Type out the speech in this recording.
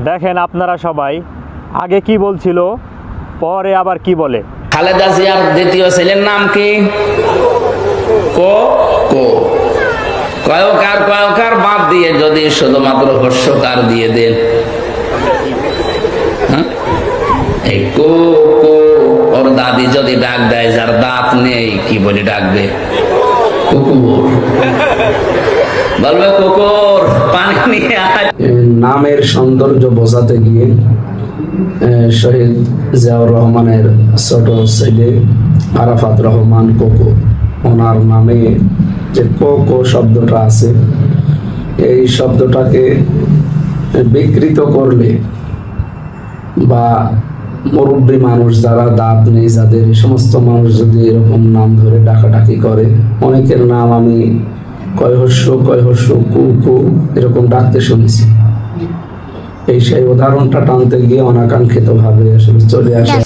দেখেন আপনারা সবাই আগে কি বলছিল, পরে আবার কি বলে। খালেদা জিয়ার দ্বিতীয় ছেলের নাম কি? কো কো। কয়কার কয়কার বাদ দিয়ে যদি শুধুমাত্র হর্ষকার দিয়ে দেন, এই কো কো, ওর দাদি যদি ডাক দেয় যার দাঁত নেই, কি বলে ডাকবে? কুকুর। বলবে কুকুর পানি নিয়ে আয়। নামের সৌন্দর্য বোঝাতে গিয়ে শহীদ জিয়াউর রহমানের ছোট ছেলে আরাফাত রহমান কোকো, ওনার নামে যে কোকো শব্দটা আছে, এই শব্দটাকে বিকৃত করলে বা মুরব্বী মানুষ যারা দাঁত নেই যাদের, এই সমস্ত মানুষ যদি এরকম নাম ধরে ডাকাডাকি করে, অনেকের নাম আমি কয়হস্য কু কু এরকম ডাকতে শুনেছি। এই সেই উদাহরণটা টানতে গিয়ে অনাকাঙ্ক্ষিত ভাবে আসলে চলে আসে।